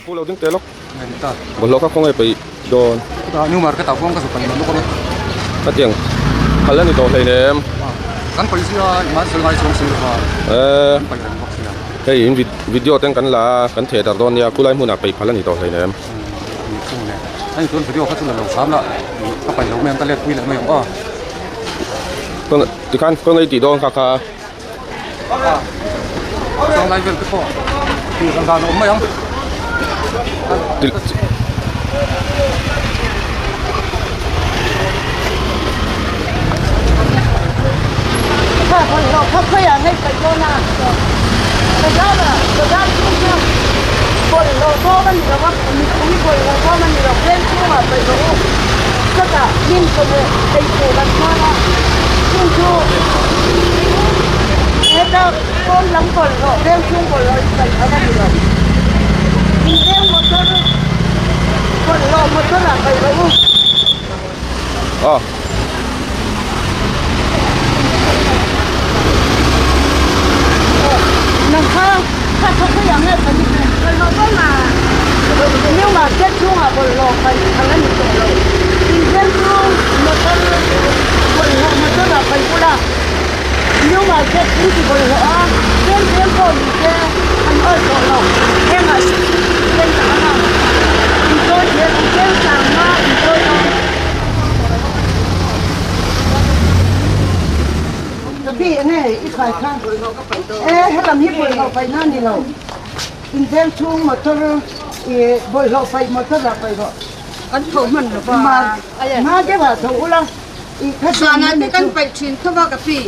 Aku lo ding telok. Nalita. Bolo ka kung ay pa doon. Ta new market ako ang kasukan mo ko. At yung halan ito ay nem. Kan polisi mas ngai song sing ba. Pa yan box ya. Hey in video teng kan la kan the dar don ya kulai mu na pa halan ito ay nem. Ai tuan video ka tula lo sam la. Ka pa lo men ta let wi la mai ba. Kung di kan kung ay ti don ka ka. Song lai vel ko. Ti kan ga no mai yang.เขาอยากให้ไปโน่นน่ะแต่ถ้าแบบแต่ถ้าช่วงนี้คนเราเพราะมันเราว่ามีคนเราเพราะมันเราเล่นช่วงไปโน่นก็จะยิ่งคนเลยไปโผล่กันมากนะช่วงเฮ้ยถ้าคนหลังคนเราเล่นช่วงคนเราไปเขาไม่เรายิ่งเล่นหมดเลยคนเราหมดเลยไปโน่นอ๋อนะคะถ้าเขาอยากให้ไปนี่เราต้องมาnếu mà kết chung à bọn lò phải thằng ấy mình rồi thì kết chung mà con bọn lò mà tôi là phải cô là nếu mà kết chung thì bọn lò kết còn thì anh ơi bọn lò em là bên cả nào thì tôi thì bên càng mà thì tôiพี่เนี่ยอีกฝ่ายข้างให้ทำให้บริเราไปนั่นนี่เราอินเทนช่วงมาทรบริเราไปมาทรไปก็กันถูกมันหรือเปล่ามาเจ้าบ่าวถูกแล้วอีกแค่สานาที่กันไปชินเข้ามากับพี่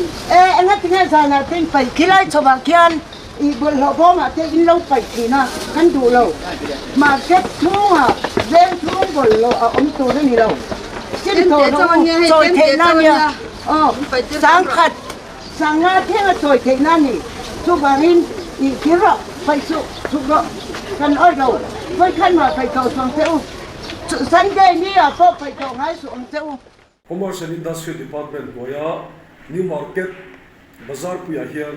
อันนั้นที่สานาที่ไปขี้ไล่ชาวบ้านขี้อันอีบริเราพอมาเจ้าอินเราไปที่น่ะกันดูเรามาเก็ตช่วงอ่ะเดินช่วงบริเราเอาตัวนี่เราชิ้นโตเราโจยเทน่าเนี่ยสังขัดสังฆาเทศโจยเทน่านี่ทุกวันนี้อีกที่เราไปสุทุกเรากันอ้อยเราไม่ขั้นมาไปเก่าสองเท้าสันเดนี่อ่ะพอไปเก่าง่ายสองเท้า Commercial Industry Department boya New Market Bazaar puya hian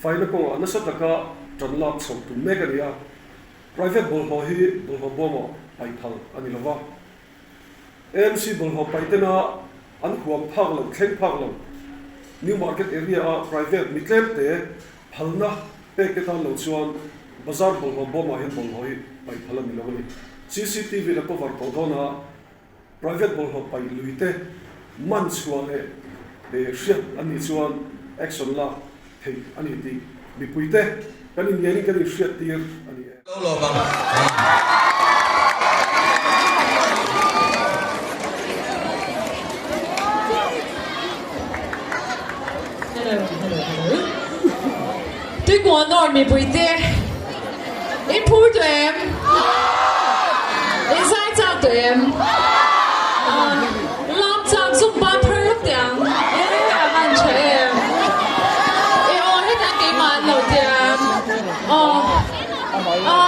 faina ko anasa taka tranlak som tu megaria private bolho hi bolho bomo pai thal ani lova AMC bolho paitena an huam phak lo thleng phak lo New Market area private mitlem te phalna peketa lo chuan bazar bolho boma hian bolho hi pai phala mi lo ni CCTV la cover ko dona private bolho pai luite man chuan e ship ani chuan action la thei ani ti bi puite kan in yani kan ship tir ani lo bang Tôi còn nổi mì bùi tê Em phu tụi em Em dạy cho tụi em Làm cho giúp ba phơi lúc tiếng Em ăn cho em Em ôi hết anh cái màn đầu tiên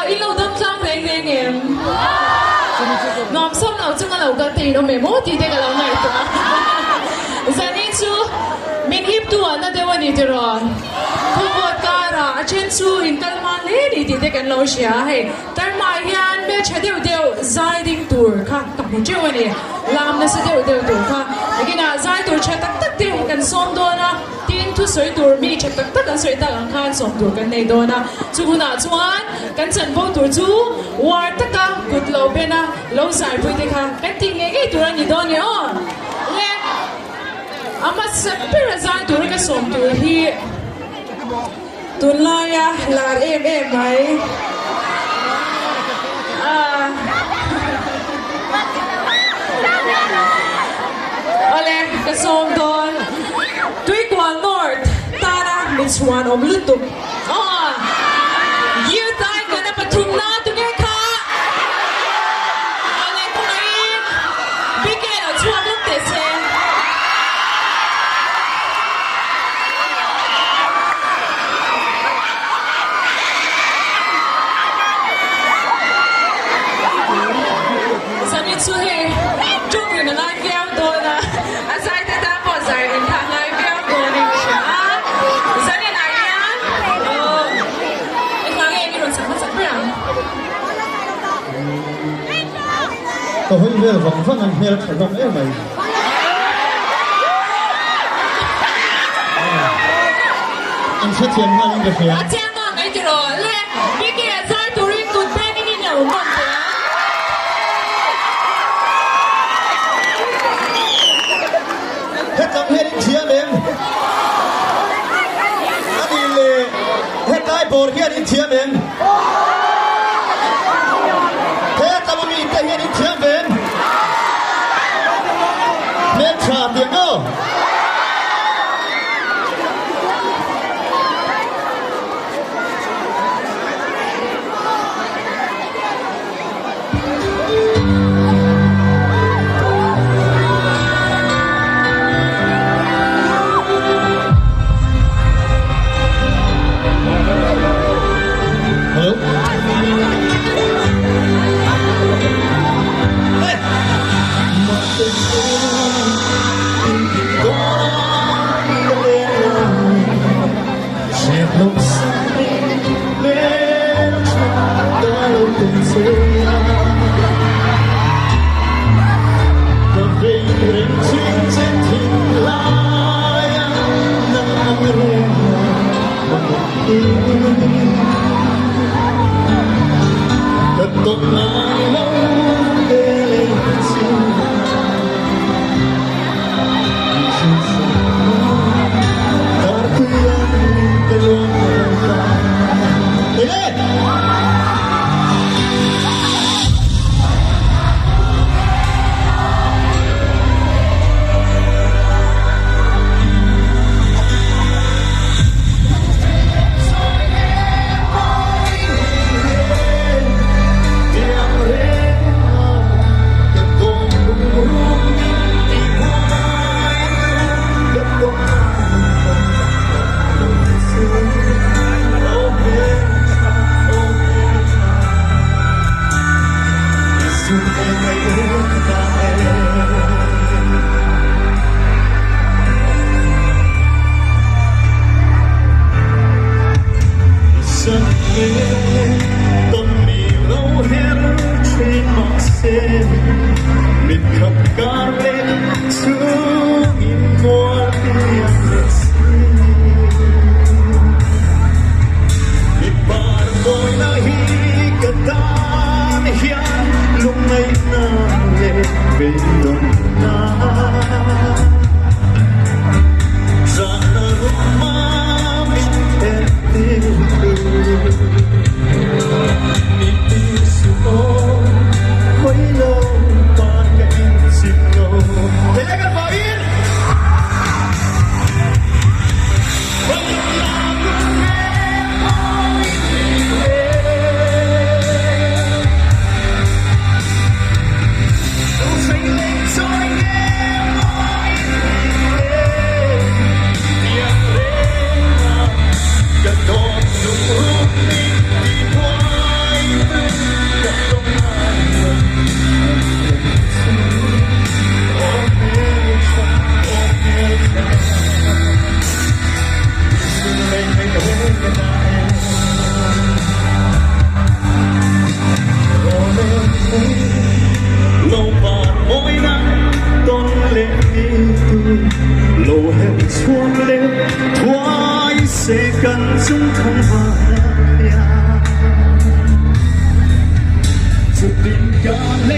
Em lâu tâm trang lên lên em Ngọc xong nào chung là lâu cái tỷ đâu mẹ mốt thì thế cái lâu này tụi Giờ nên chú Mình hiếp tụi nó đều anh đi rồi Không có cara trên su in talman le đi thì cái lâu xia hay talman hiền bé chơi đều giải đinh tour khác tập một chiều này làm nó sẽ đều tour khác cái nào giải tour chơi tất đều cần xóm đôi na tin thu suy tour mi chơi tất cần suy ta cần khăn xóm tour cần này đôi na chú na chuan cần chân vô tour chú war tất cả good lâu bên na lâu giải vui thì khác cái tiếng cái tour này đôi nhá le ama sepira giải tour cái xóm tour hi tuần lai à là em ấy ole cái song don tuy quan north ta đã mình xuan om lướt tụm yêu tai cái nào bắt thùng na tụi nghe kha ole tụi này biết cái nào xuan lúc để xem so hey chung người là kéo tôi là sai thế ta bỏ giải đến thằng này kéo tôi đi chả dẫn đến này nhá anh nói nghe cái đồ sản phẩm sẵn có hơi về vòng phân anh nghe phải vòng em mày anh sẽ thiền hai anh được hiểu à cha ngon ấy chứ rồi lên đi kia sai tụi đi tụi tên đi nhậu ngon thế hết tấm hết chiếm em anh đi lệ hết cái bồn kia đi chiếm em hết tấm mi cái kia đi chiếm em nên trả tiền đâu Hãy subscribe cho kênh Ghiền Mì Gõ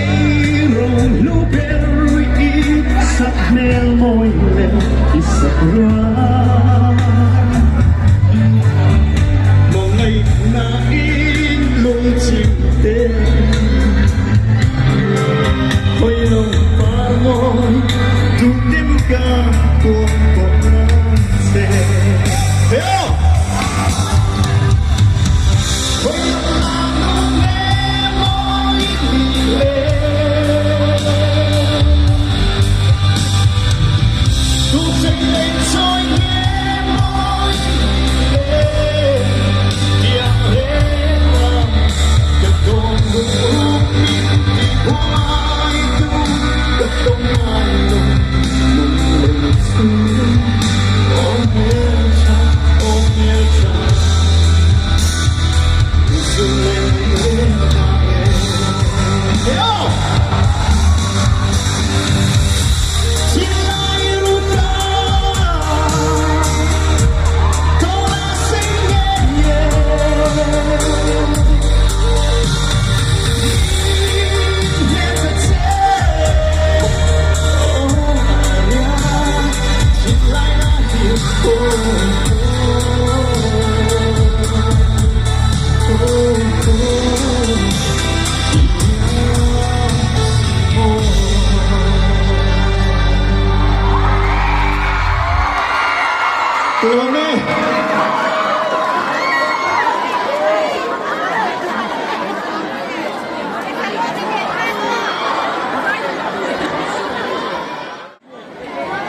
để không bỏ lỡ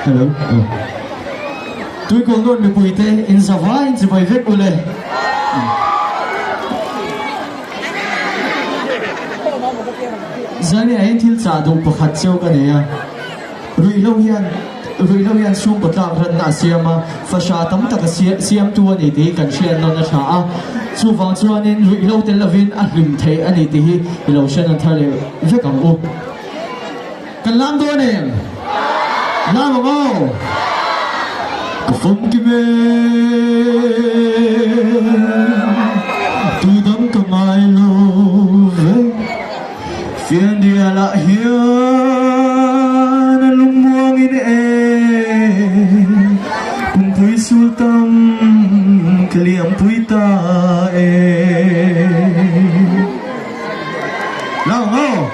Hello. Tôi còn luôn bị bùi tê in sa vai in sa vai vết ule. Giờ này anh thiếu trả đủ bậc hạt châu cái này à. Rui lâu hiền sum bậc lạc rần na siam à. Phát sa tấm tắc siam tua này thì cần xuyên non na à. Chu vang chuan in rui lâu tên là vin ăn lim thế anh thì lâu xuyên ăn thale vết cầm u. Cần làm đua này. Làm không? Không kịp tu đắm cả mai lâu về phiền đi lại hiền lung muang in cùng pui sultan kaliam pui ta làm không?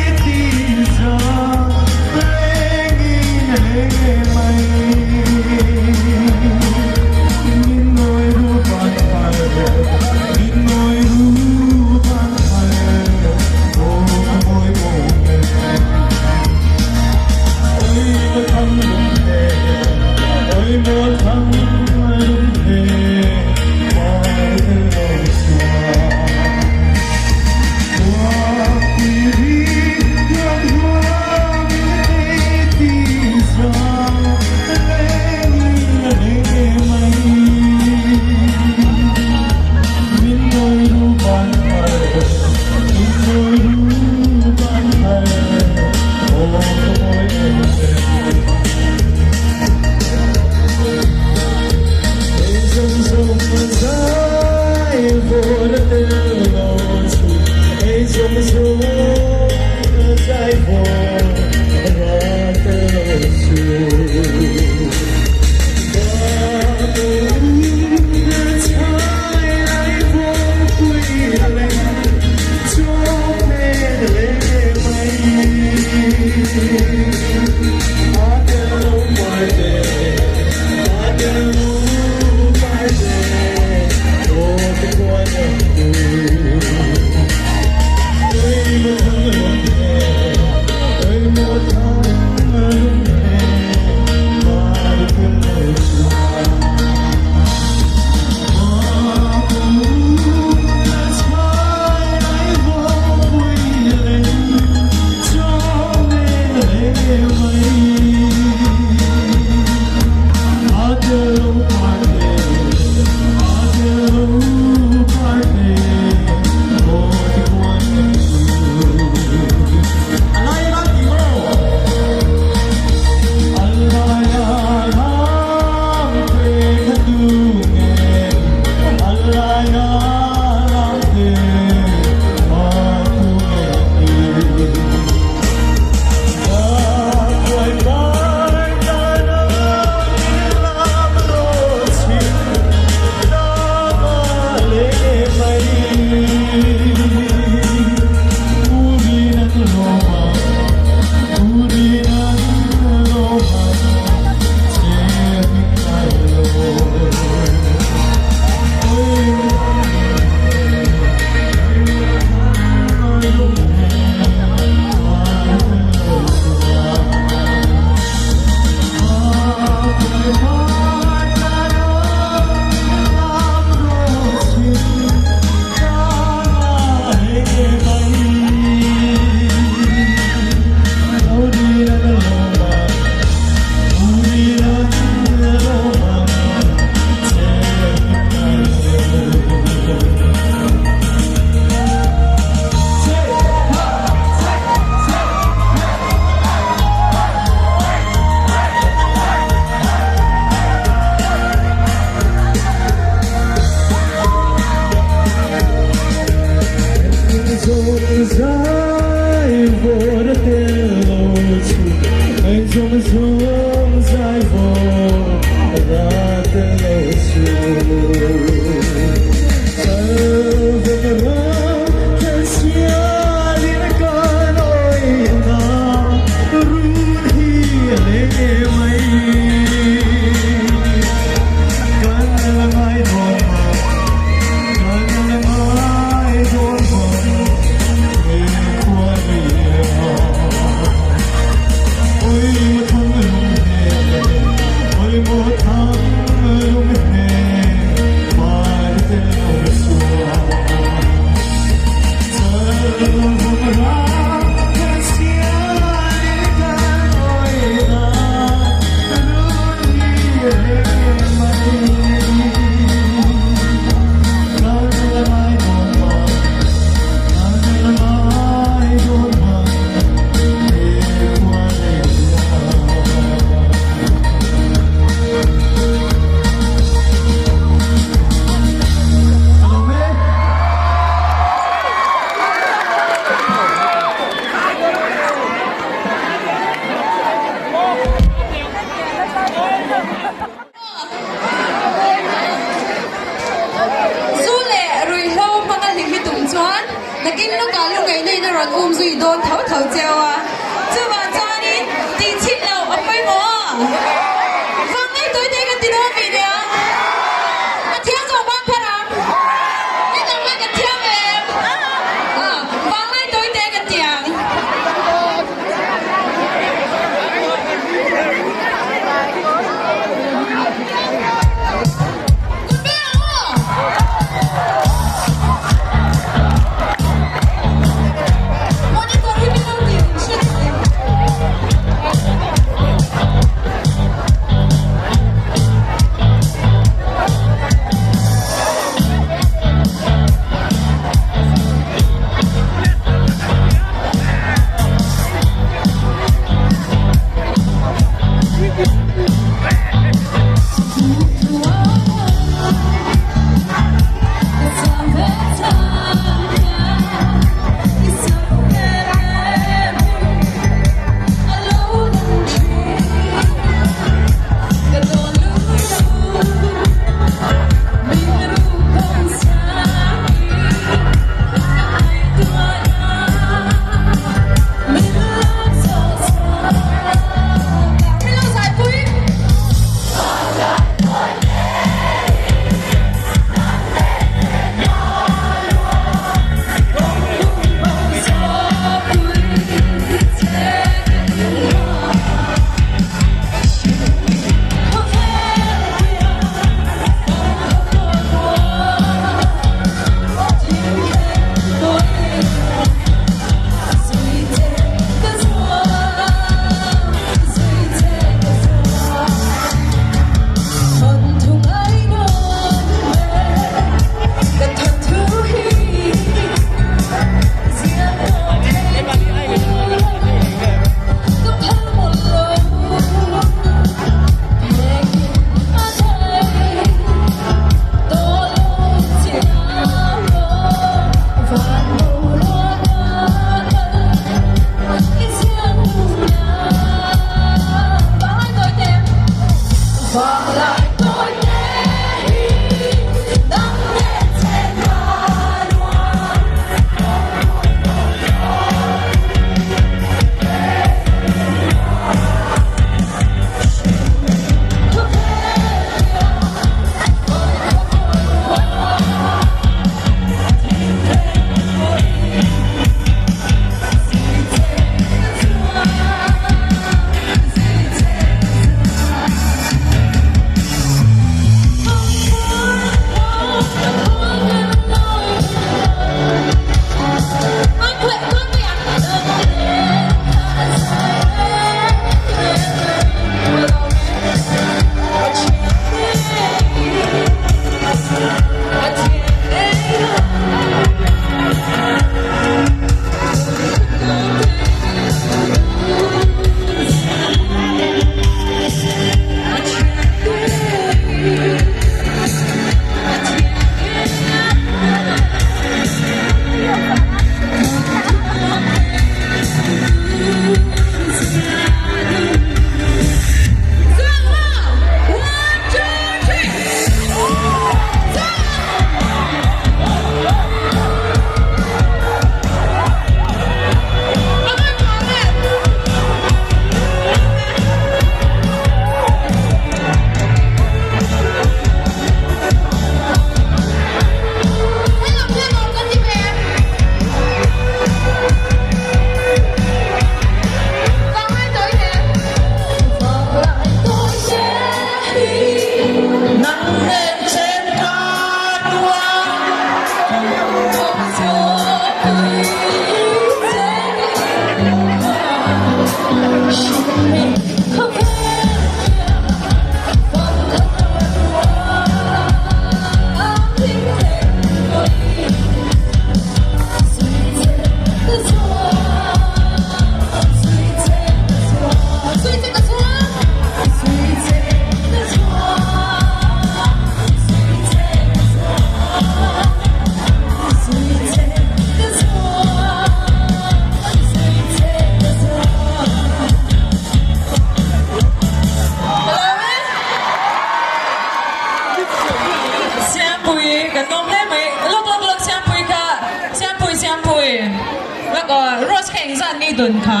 dun kha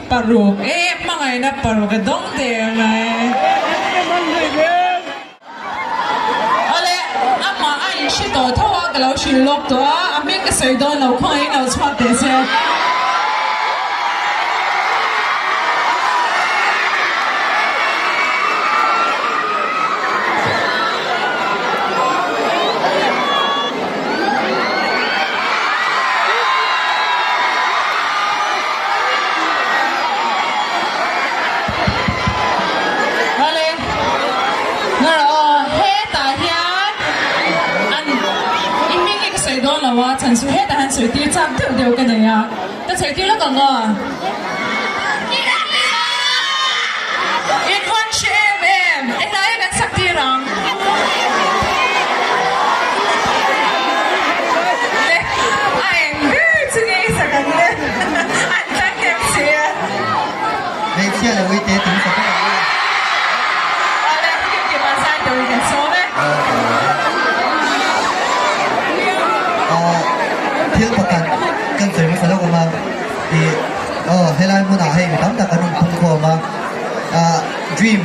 paruk mangai na paruk dong te ngai ale ama ai shi to thawa ka lo shi lok to a me ka sai don lo khoi na chwat te seฉันสุดเฮตหันสุดที่จับเดียวกันเนี่ยแต่สุดที่แล้วกันก็in one shame inไหนกันสักทีรังเล็กไอ้บื้อจะไงสักกันเลยอันตั้งเก็บเสียในเชื่อเลยวิเตถึงสักทีอะไรที่เก็บมาใส่ตัวกันโซ่ไหมthiếuประกันกันเสริมมาสลับกันมาที่ให้ไล่มุนาให้ทำแต่กันทุ่งคอมา dream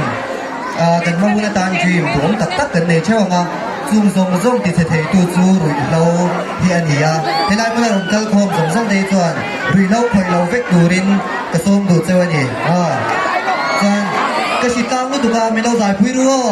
กันมาบุญตาน dream ผมตักกันในเช้ามาซุ่มส่งติดเทตูจูรุ่ยเราเฮียนี่ให้ไล่มุนาลงกัลคอมส่งได้ส่วนรุ่ยเราคอยเราเวกดูรินกระส้มดูเจ้านี่ส่วนกระชิตามุตุกาไม่เราได้พูดรู้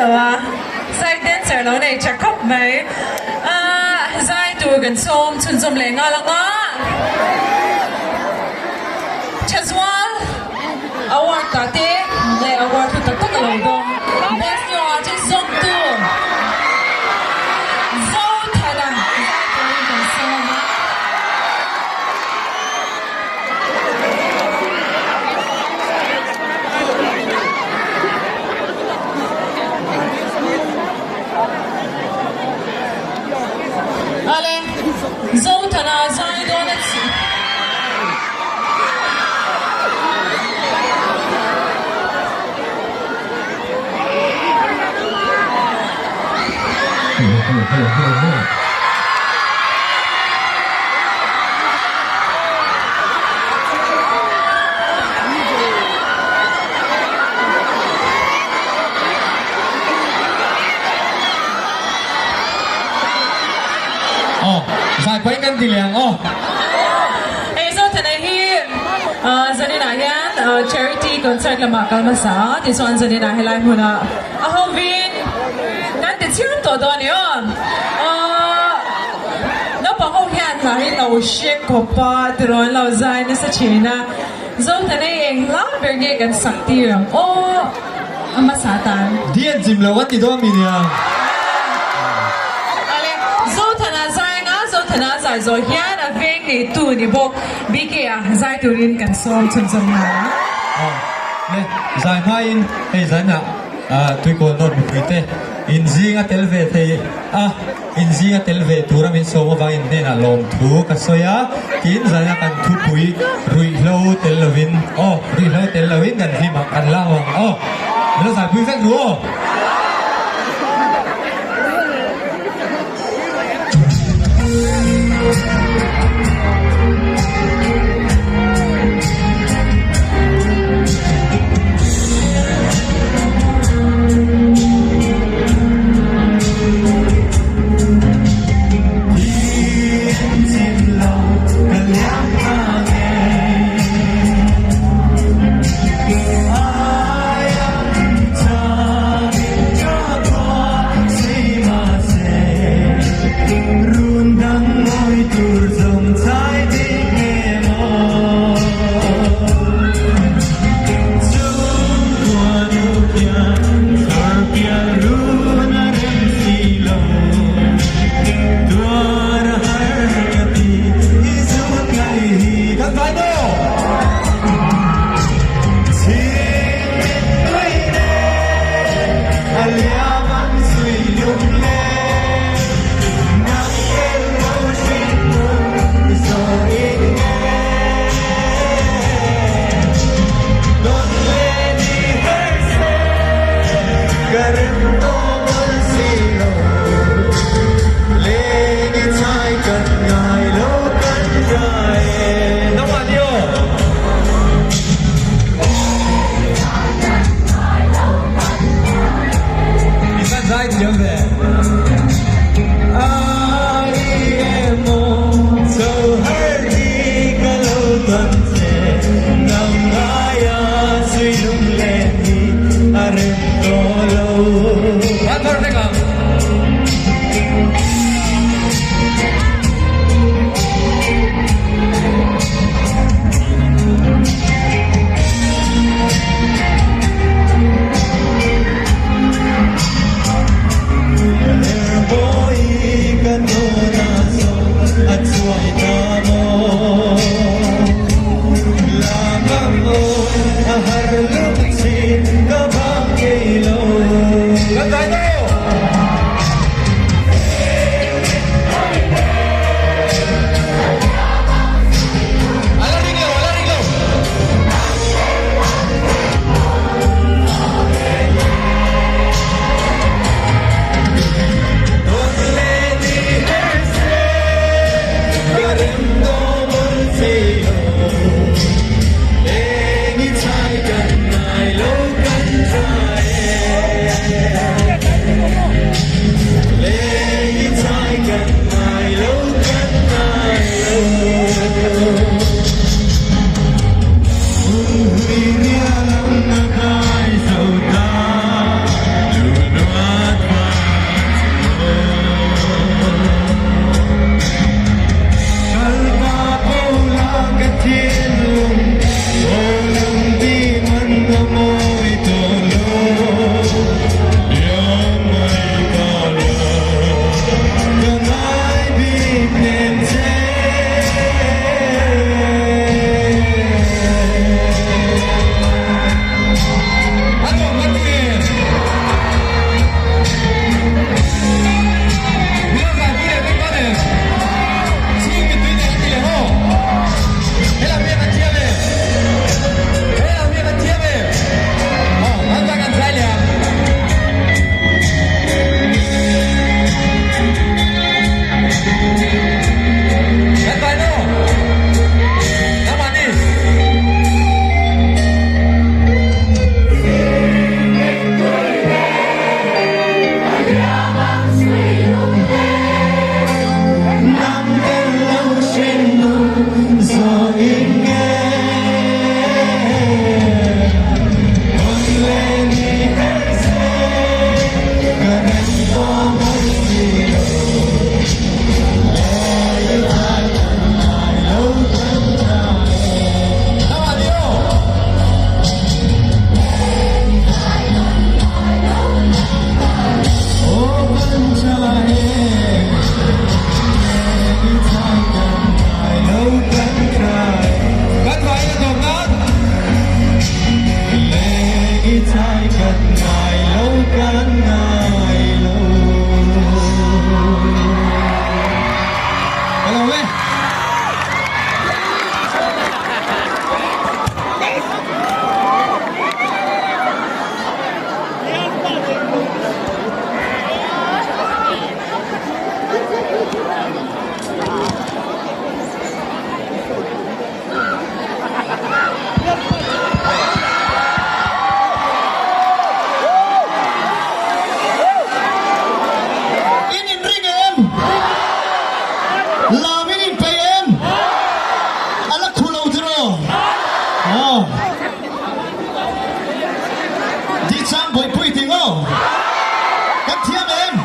à sai dancer lâu này chắc khóc mấy sai tu gần xôm chun xôm lệ ngã lăng á Chazwal award cả thế lệ award tu tất cả lâu đông best new artist zone tu zone thay đăng sai tu gần xôm Ale, zau thana zai donat. Giải quay ngăn thì liền Eh, so thana hi zanina hian charity concert lama kalmasa ti so an zanina helai huna a hovin nan ti chiram to do ni no pa ho hian la hi lo shek ko pa tron lo zai na sa china zo thana eng la berne kan sakti ram amasatan Dian Jim Lawan thì đó mình thana zai zo hian a veng ni tu ni bok bk a zai turin kan som chun chun na nè giải mai in hay giải nào tôi còn nói một cái thế in gì ngã tel về thì in gì ngã tel về tu ra mình số mà vang in nên là lom thu cái số ya kín giải ngã kan thu pui rui lâu tel lavin rui lâu tel lavin gần khi mà kan lao nó giải pui phép đúng đi sang bồi bùi tiếng ô cắt thiêm em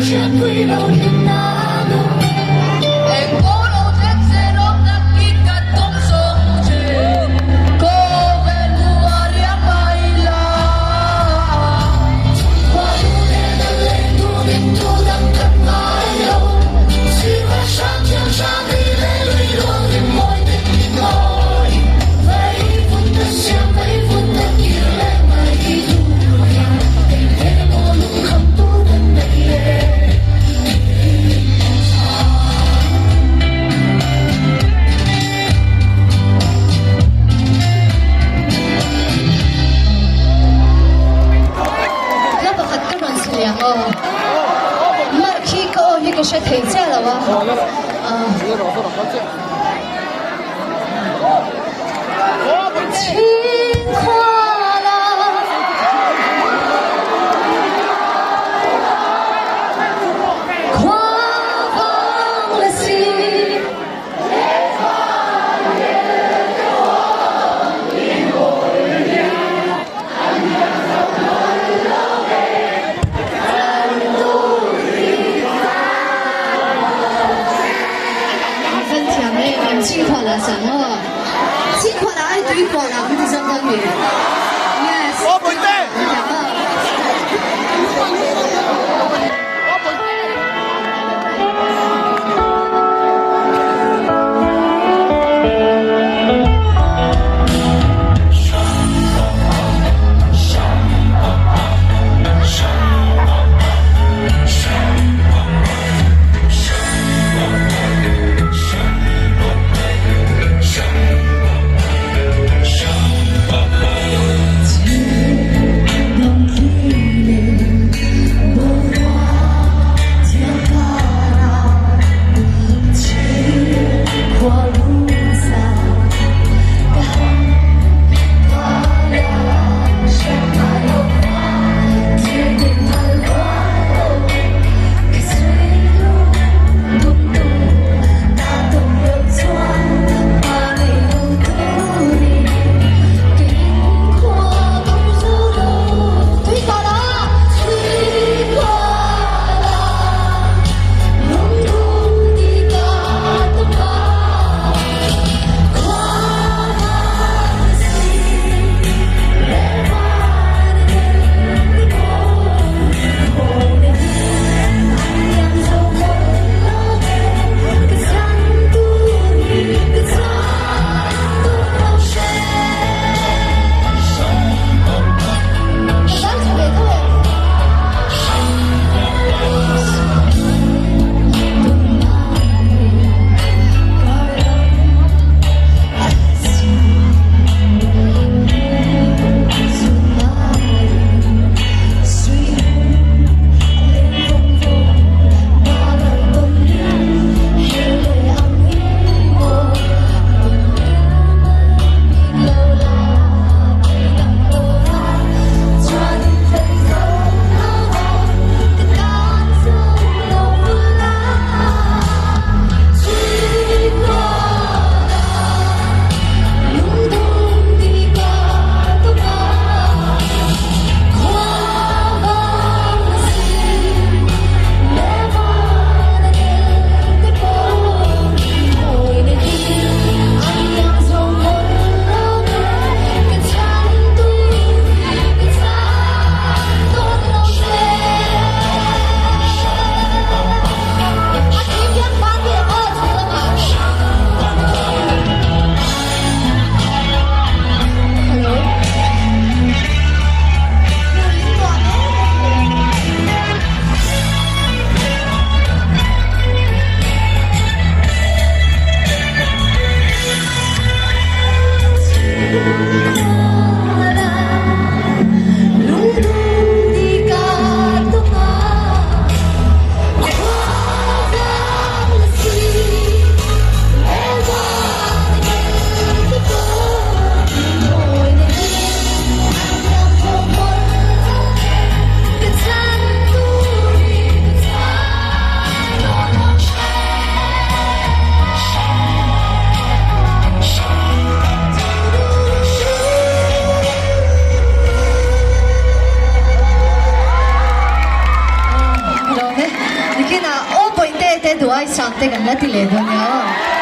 情 te kan la ti le do nyo